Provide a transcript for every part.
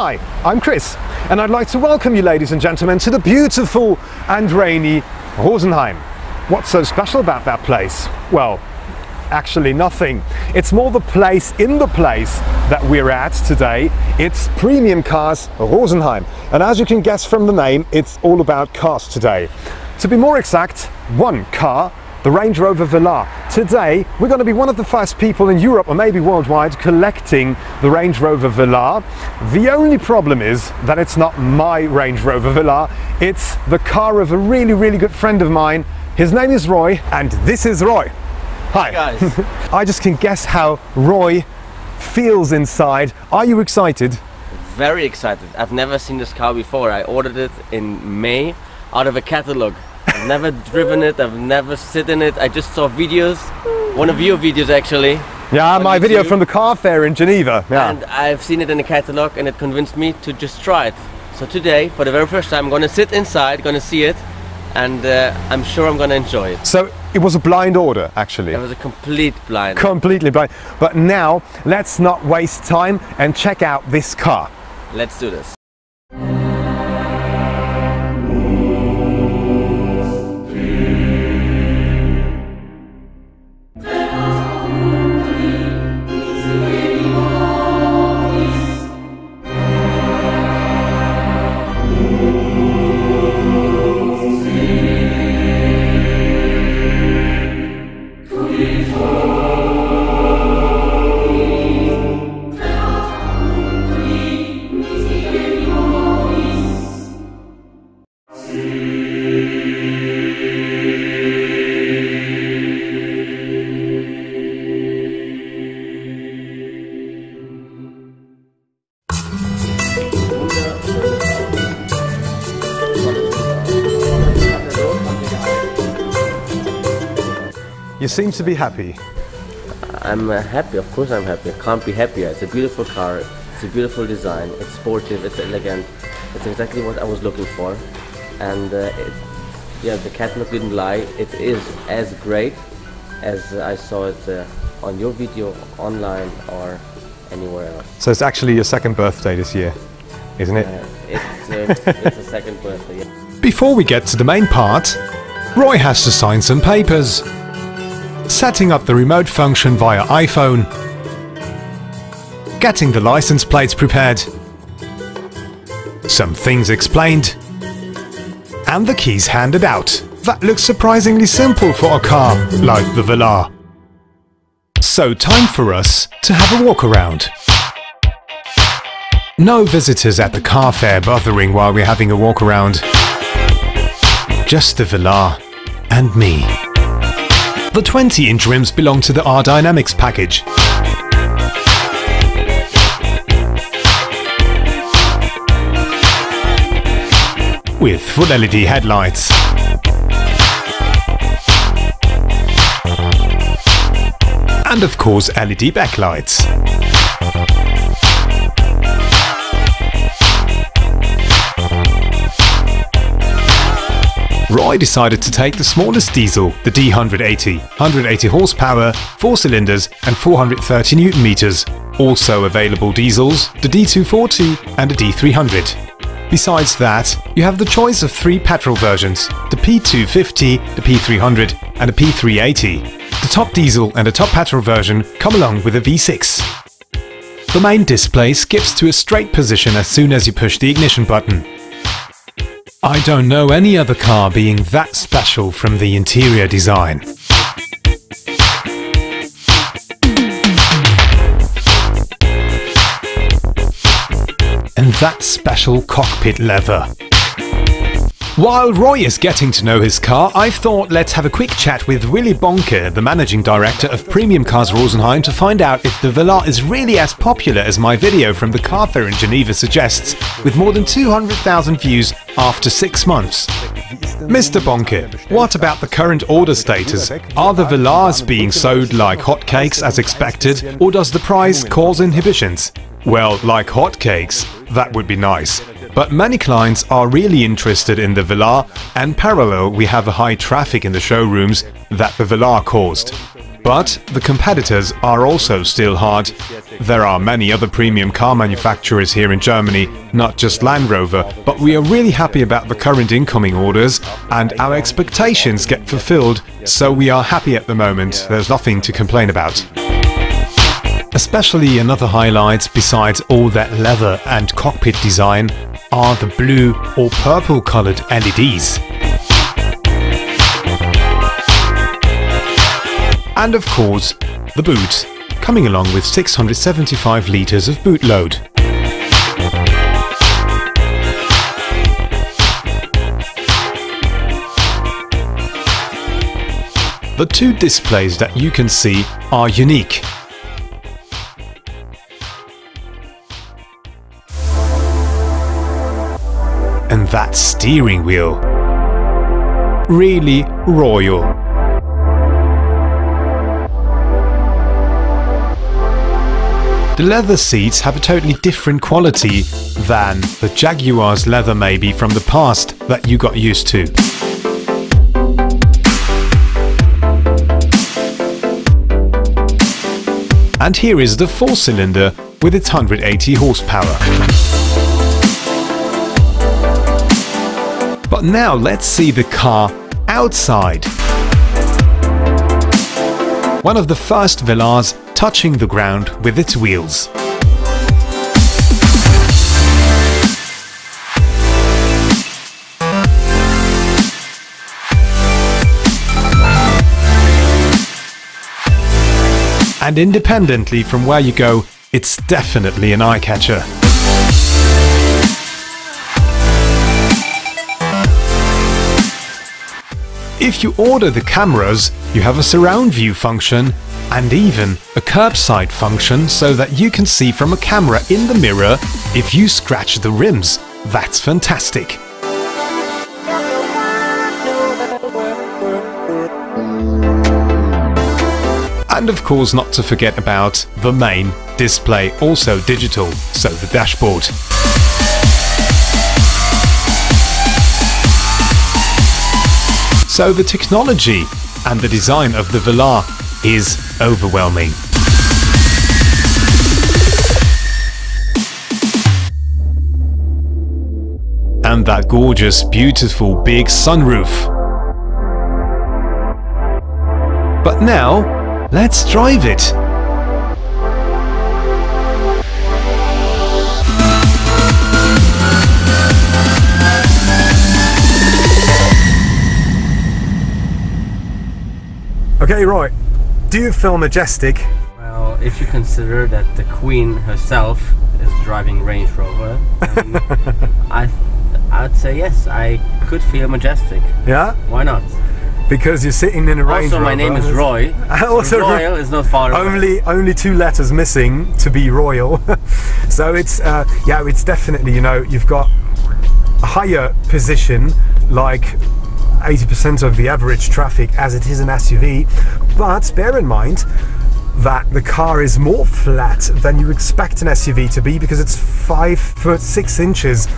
Hi, I'm Chris, and I'd like to welcome you, ladies and gentlemen, to the beautiful and rainy Rosenheim. What's so special about that place? Well, actually nothing. It's more the place in the place that we're at today. It's Premium Cars Rosenheim, and as you can guess from the name, it's all about cars today. To be more exact, one car, the Range Rover Velar. Today we're going to be one of the first people in Europe, or maybe worldwide, collecting the Range Rover Velar. The only problem is that it's not my Range Rover Velar, it's the car of a really good friend of mine. His name is Roy, and this is Roy. Hi. Hey guys. I just can guess how Roy feels inside. Are you excited? Very excited. I've never seen this car before. I ordered it in May out of a catalog. I've never driven it, I've never sit in it. I just saw videos, one of your videos actually. Yeah, my video from the car fair in Geneva. Yeah. And I've seen it in the catalog and it convinced me to just try it. So today, for the very first time, I'm going to sit inside, going to see it, and I'm sure I'm going to enjoy it. So it was a blind order, actually. It was a complete blind. Completely blind. But now, let's not waste time and check out this car. Let's do this. You seem to be happy. I'm happy, of course I'm happy. I can't be happier. It's a beautiful car, it's a beautiful design, it's sportive, it's elegant. It's exactly what I was looking for. And yeah, the catalog didn't lie. It is as great as I saw it on your video, online or anywhere else. So it's actually your second birthday this year, isn't it? It's a second birthday, yeah. Before we get to the main part, Roy has to sign some papers. Setting up the remote function via iPhone, getting the license plates prepared, some things explained, and the keys handed out. That looks surprisingly simple for a car like the Velar. So time for us to have a walk around. No visitors at the car fair bothering while we're having a walk around. Just the Velar and me. The 20-inch rims belong to the R-Dynamics package. With full LED headlights. And of course LED backlights. Roy decided to take the smallest diesel, the D180, 180 horsepower, 4 cylinders and 430 Newton meters. Also available diesels, the D240 and the D300. Besides that, you have the choice of 3 petrol versions, the P250, the P300 and the P380. The top diesel and the top petrol version come along with a V6. The main display skips to a straight position as soon as you push the ignition button. I don't know any other car being that special from the interior design. And that special cockpit leather. While Roy is getting to know his car, I thought let's have a quick chat with Willy Bonke, the managing director of Premium Cars Rosenheim, to find out if the Velar is really as popular as my video from the car fair in Geneva suggests, with more than 200,000 views after 6 months. Mr. Bonke, what about the current order status? Are the Velars being sold like hotcakes as expected, or does the price cause inhibitions? Well, like hotcakes, that would be nice. But many clients are really interested in the Velar, and parallel we have a high traffic in the showrooms that the Velar caused. But the competitors are also still hard. There are many other premium car manufacturers here in Germany, not just Land Rover, but we are really happy about the current incoming orders and our expectations get fulfilled, so we are happy at the moment. There's nothing to complain about. Especially another highlight, besides all that leather and cockpit design, are the blue or purple colored LEDs. And of course, the boot, coming along with 675 litres of boot load. The two displays that you can see are unique. And that steering wheel, really royal. The leather seats have a totally different quality than the Jaguar's leather maybe from the past that you got used to. And here is the 4-cylinder with its 180 horsepower. But now let's see the car outside. One of the first Velars touching the ground with its wheels. And independently from where you go, it's definitely an eye-catcher. If you order the cameras, you have a surround view function and even a curbside function so that you can see from a camera in the mirror if you scratch the rims. That's fantastic. And of course not to forget about the main display, also digital, so the dashboard. So the technology and the design of the Velar is overwhelming. And that gorgeous, beautiful big sunroof. But now, let's drive it. Okay, right. Do you feel majestic? Well, if you consider that the Queen herself is driving Range Rover, I'd say yes, I could feel majestic. Yeah? Why not? Because you're sitting in a Range Rover. Also, my name is Roy. Also, Royal is not far away. Only 2 letters missing to be royal. So it's yeah, it's definitely, you know, you've got a higher position, like 80% of the average traffic as it is an SUV, but bear in mind that the car is more flat than you expect an SUV to be because it's 5 foot 6 inches,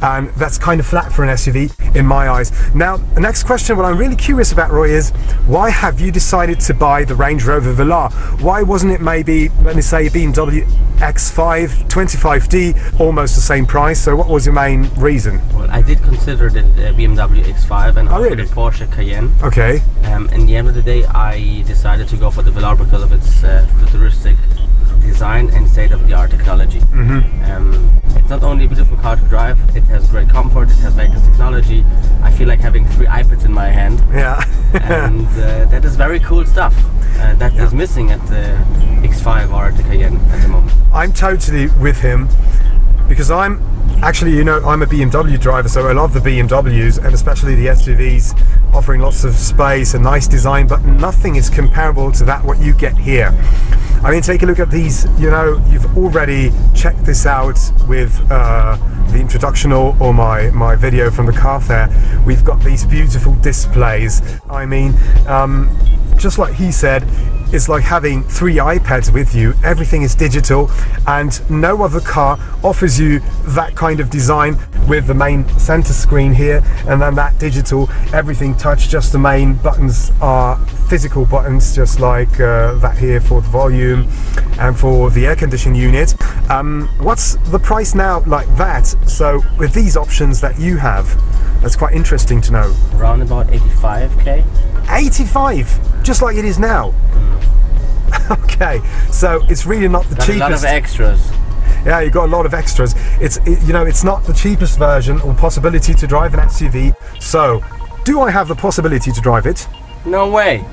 and that's kind of flat for an SUV in my eyes. Now, the next question, what I'm really curious about, Roy, is why have you decided to buy the Range Rover Velar? Why wasn't it maybe, let me say, a BMW X5 25D, almost the same price? So what was your main reason? Well, I did consider the BMW X5 and also really? the Porsche Cayenne. Okay. In the end of the day, I decided to go for the Velar because of its futuristic design and state-of-the-art technology. It's not only a beautiful car to drive, it has great comfort, it has latest technology. I feel like having 3 iPads in my hand. Yeah. And that is very cool stuff. That is missing at the X5 or at the Cayenne at the moment. I'm totally with him because I'm actually, you know, I'm a BMW driver, so I love the BMWs and especially the SUVs, offering lots of space and nice design, but nothing is comparable to that what you get here. I mean, take a look at these, you know, you've already checked this out with the introduction or my video from the car fair. We've got these beautiful displays. I mean, just like he said, it's like having 3 iPads with you. Everything is digital, and no other car offers you that kind of design, with the main center screen here and then that digital, everything touch. Just the main buttons are physical buttons, just like that here for the volume and for the air conditioning unit. What's the price now like that? So with these options that you have, that's quite interesting to know. Around about 85k. 85, just like it is now. Okay, so it's really not the cheapest. A lot of extras. Yeah, you got a lot of extras. You know, it's not the cheapest version or possibility to drive an SUV. So, do I have the possibility to drive it? No way.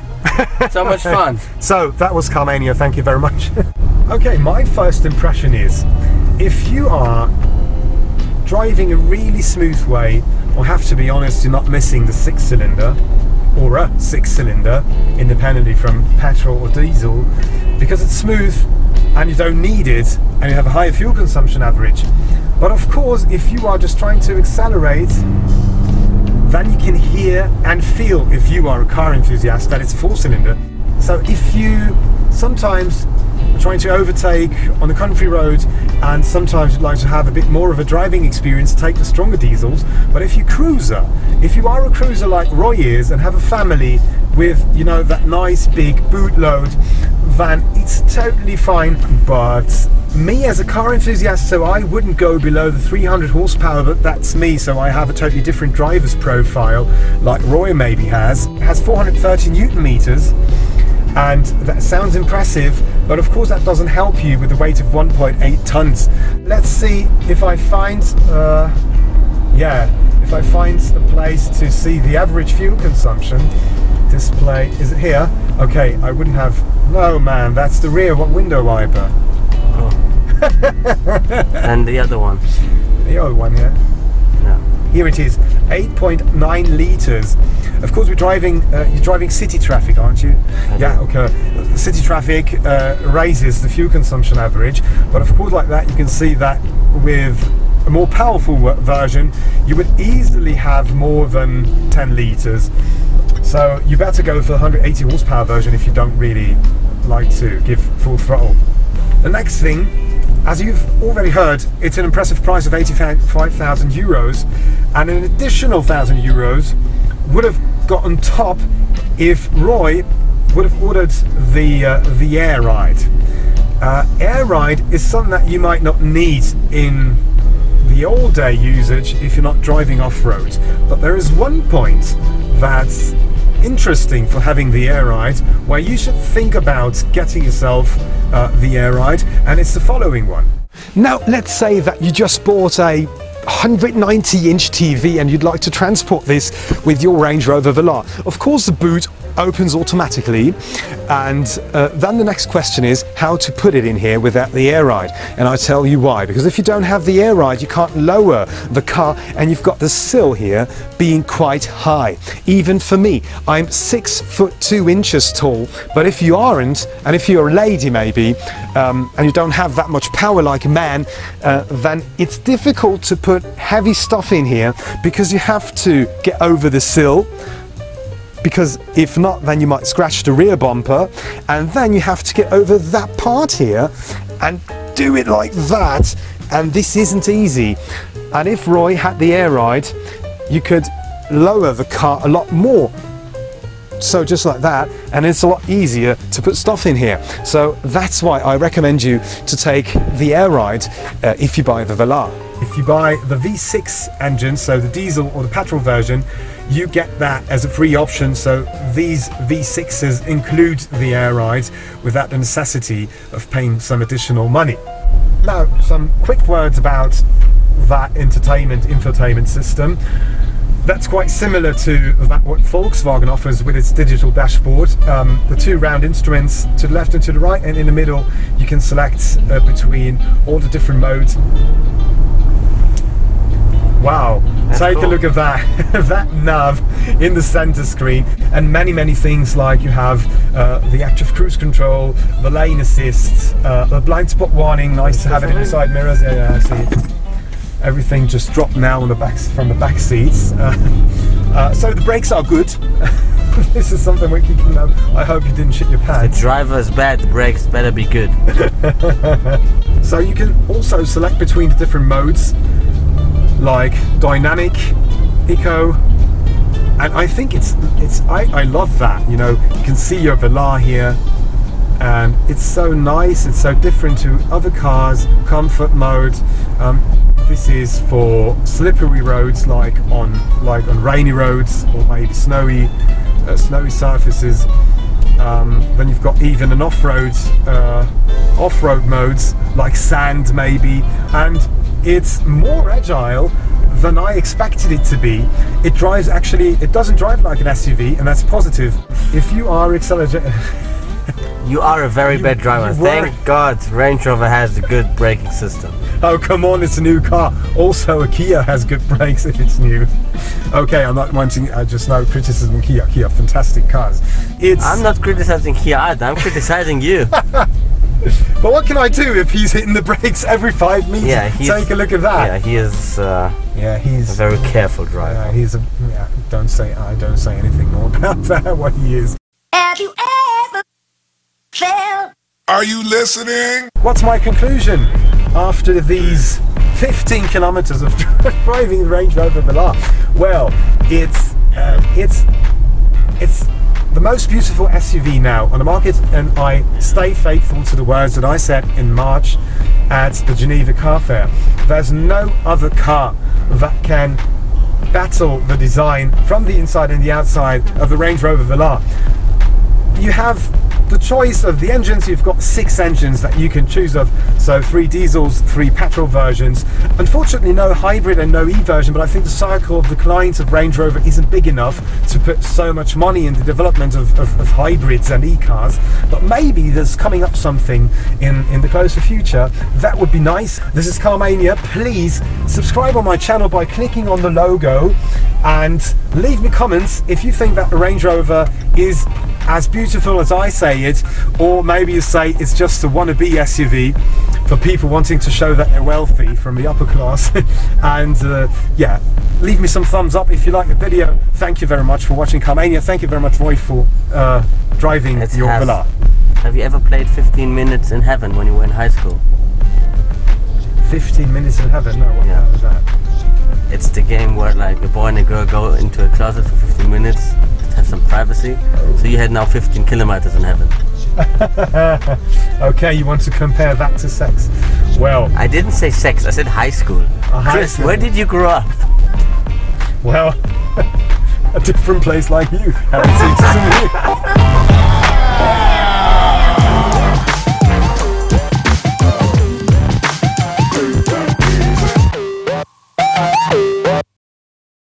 So much fun. So that was Carmania. Thank you very much. Okay, my first impression is, if you are driving a really smooth way, I have to be honest, you're not missing the 6-cylinder or a 6-cylinder, independently from petrol or diesel, because it's smooth and you don't need it, and you have a higher fuel consumption average. But of course, if you are just trying to accelerate, then you can hear and feel, if you are a car enthusiast, that it's a 4-cylinder. So if you sometimes are trying to overtake on the country road, and sometimes you'd like to have a bit more of a driving experience, take the stronger diesels. But if you are a cruiser like Roy is, and have a family with, you know, that nice big boot load, then it's totally fine. But me as a car enthusiast, so I wouldn't go below the 300 horsepower, but that's me, so I have a totally different driver's profile, like Roy maybe has. It has 430 Newton meters, and that sounds impressive, but of course that doesn't help you with a weight of 1.8 tons. Let's see if I find, if I find the place to see the average fuel consumption. Display, is it here? Okay, I wouldn't have, no man, that's the rear window wiper. Oh. And the other one? The other one here. Yeah. Here it is, 8.9 litres. Of course, you're driving city traffic, aren't you? Yeah, okay. City traffic raises the fuel consumption average, but of course, like that, you can see that with a more powerful version, you would easily have more than 10 litres. So you better go for the 180 horsepower version if you don't really like to give full throttle. The next thing, as you've already heard, it's an impressive price of 85,000 euros, and an additional 1,000 euros would have got on top if Roy would have ordered the Air Ride. Air Ride is something that you might not need in the all-day usage if you're not driving off-road, but there is one point that's interesting for having the Air Ride, where you should think about getting yourself the Air Ride, and it's the following one. Now, let's say that you just bought a 190-inch TV and you'd like to transport this with your Range Rover Velar. Of course, the boot opens automatically, and then the next question is how to put it in here without the Air Ride. And I tell you why, because if you don't have the Air Ride, you can't lower the car, and you've got the sill here being quite high. Even for me, I'm 6'2" tall, but if you aren't, and if you're a lady maybe, and you don't have that much power like a man, then it's difficult to put heavy stuff in here, because you have to get over the sill, because if not, then you might scratch the rear bumper, and then you have to get over that part here and do it like that, and this isn't easy. And if Roy had the Air Ride, you could lower the car a lot more, so just like that, and it's a lot easier to put stuff in here. So that's why I recommend you to take the Air Ride if you buy the Velar. If you buy the V6 engine, so the diesel or the petrol version, you get that as a free option. So these V6s include the Air Ride without the necessity of paying some additional money. Now, some quick words about that infotainment system. That's quite similar to that what Volkswagen offers with its digital dashboard. The two round instruments to the left and to the right, and in the middle you can select between all the different modes. Wow, that's take cool. A look at that, that nav in the center screen, and many things, like you have the active cruise control, the lane assist, the blind spot warning, nice to have it in the side mirrors, yeah, I see it. everything just dropped now on the backs from the back seats. So the brakes are good. This is something we can know. I hope you didn't shit your pants. The driver's bad, the brakes better be good. So you can also select between the different modes, like dynamic, eco, and I think I love that. You know, you can see your Velar here, and it's so nice. It's so different to other cars. Comfort mode. This is for slippery roads, like on rainy roads or maybe snowy surfaces. Then you've got even an off-road modes like sand maybe, and it's more agile than I expected it to be. It doesn't drive like an SUV, and that's positive. If you are accelerating. You are a very bad driver. Thank God Range Rover has a good braking system. Oh, come on, it's a new car. Also, a Kia has good brakes if it's new. Okay, I'm not wanting just no criticism of Kia. Kia, fantastic cars. I'm not criticizing Kia either, I'm criticizing you. But what can I do if he's hitting the brakes every 5 meters? Yeah, take a look at that. Yeah, he is he's a very careful driver. Don't say anything more about that, what he is. Have you ever felt? Are you listening? What's my conclusion after these 15 kilometers of driving the Range Rover Velar? Well, it's the most beautiful SUV now on the market, and I stay faithful to the words that I said in March at the Geneva Car Fair. There's no other car that can battle the design from the inside and the outside of the Range Rover Velar. You have the choice of the engines. You've got 6 engines that you can choose of, so 3 diesels, 3 petrol versions. Unfortunately no hybrid and no E version, but I think the cycle of the clients of Range Rover isn't big enough to put so much money in the development of hybrids and E-cars. But maybe there's coming up something in the closer future that would be nice. This is Carmania. Please subscribe on my channel by clicking on the logo, and leave me comments if you think that the Range Rover is as beautiful as I say it, or maybe you say it's just a wannabe SUV for people wanting to show that they're wealthy from the upper class. And yeah, leave me some thumbs up if you like the video. Thank you very much for watching Carmania. Thank you very much, Roy, for driving your Velar. Have you ever played 15 Minutes in Heaven when you were in high school? 15 Minutes in Heaven? No, what the hell is that? It's the game where like a boy and a girl go into a closet for 15 minutes to have some privacy. So you had now 15 kilometers in heaven. Okay, you want to compare that to sex? Well, I didn't say sex, I said high school. Chris, where did you grow up? Well, a different place like you. How it seems to me.